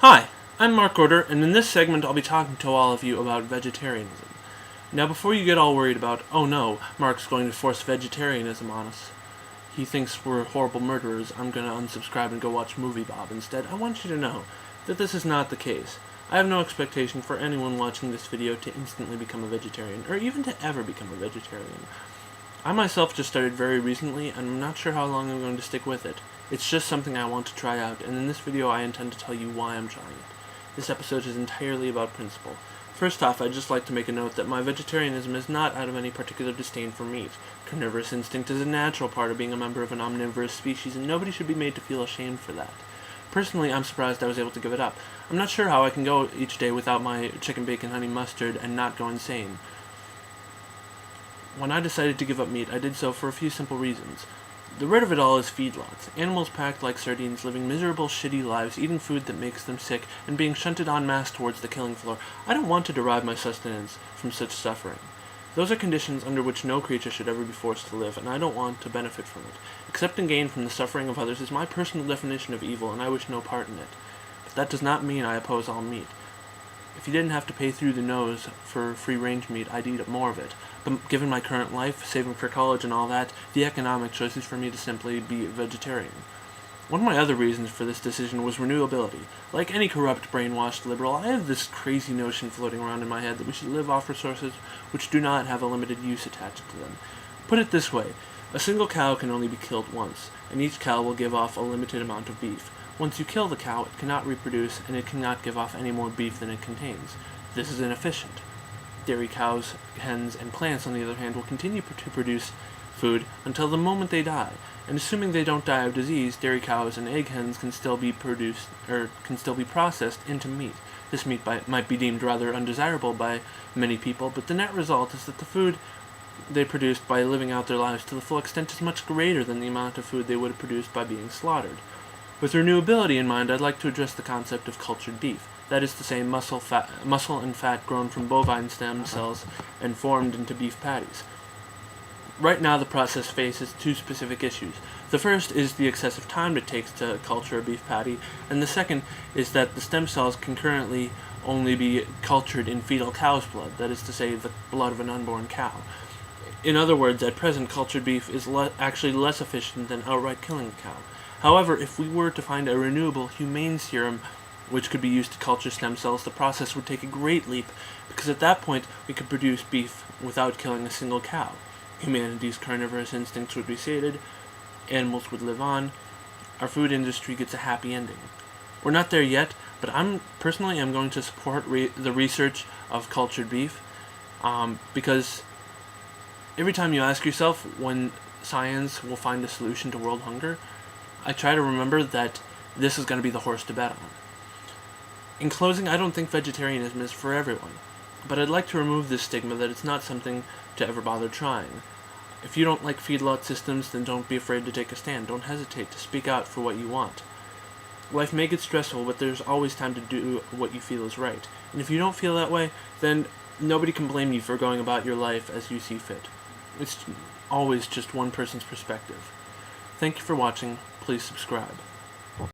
Hi, I'm Mark Order, and in this segment I'll be talking to all of you about vegetarianism. Now before you get all worried about, oh no, Mark's going to force vegetarianism on us, he thinks we're horrible murderers, I'm going to unsubscribe and go watch Movie Bob instead, I want you to know that this is not the case. I have no expectation for anyone watching this video to instantly become a vegetarian, or even to ever become a vegetarian. I myself just started very recently, and I'm not sure how long I'm going to stick with it. It's just something I want to try out, and in this video I intend to tell you why I'm trying it. This episode is entirely about principle. First off, I'd just like to make a note that my vegetarianism is not out of any particular disdain for meat. Carnivorous instinct is a natural part of being a member of an omnivorous species, and nobody should be made to feel ashamed for that. Personally, I'm surprised I was able to give it up. I'm not sure how I can go each day without my chicken bacon honey mustard and not go insane. When I decided to give up meat, I did so for a few simple reasons. The root of it all is feedlots. Animals packed like sardines, living miserable, shitty lives, eating food that makes them sick, and being shunted en masse towards the killing floor. I don't want to derive my sustenance from such suffering. Those are conditions under which no creature should ever be forced to live, and I don't want to benefit from it. Accepting gain from the suffering of others is my personal definition of evil, and I wish no part in it. But that does not mean I oppose all meat. If you didn't have to pay through the nose for free-range meat, I'd eat more of it. But given my current life, saving for college and all that, the economic choice is for me to simply be a vegetarian. One of my other reasons for this decision was renewability. Like any corrupt, brainwashed liberal, I have this crazy notion floating around in my head that we should live off resources which do not have a limited use attached to them. Put it this way, a single cow can only be killed once, and each cow will give off a limited amount of beef. Once you kill the cow, it cannot reproduce, and it cannot give off any more beef than it contains. This is inefficient. Dairy cows, hens, and plants, on the other hand, will continue to produce food until the moment they die. And assuming they don't die of disease, dairy cows and egg hens can still be processed into meat. This meat might be deemed rather undesirable by many people, but the net result is that the food they produced by living out their lives to the full extent is much greater than the amount of food they would have produced by being slaughtered. With renewability in mind, I'd like to address the concept of cultured beef. That is to say, muscle and fat grown from bovine stem cells and formed into beef patties. Right now, the process faces two specific issues. The first is the excessive time it takes to culture a beef patty, and the second is that the stem cells can currently only be cultured in fetal cow's blood, that is to say, the blood of an unborn cow. In other words, at present, cultured beef is actually less efficient than outright killing a cow. However, if we were to find a renewable, humane serum which could be used to culture stem cells, the process would take a great leap, because at that point we could produce beef without killing a single cow. Humanity's carnivorous instincts would be sated, animals would live on, our food industry gets a happy ending. We're not there yet, but I'm going to support the research of cultured beef, because every time you ask yourself when science will find a solution to world hunger, I try to remember that this is going to be the horse to bet on. In closing, I don't think vegetarianism is for everyone, but I'd like to remove this stigma that it's not something to ever bother trying. If you don't like feedlot systems, then don't be afraid to take a stand. Don't hesitate to speak out for what you want. Life may get stressful, but there's always time to do what you feel is right. And if you don't feel that way, then nobody can blame you for going about your life as you see fit. It's always just one person's perspective. Thank you for watching. Please subscribe.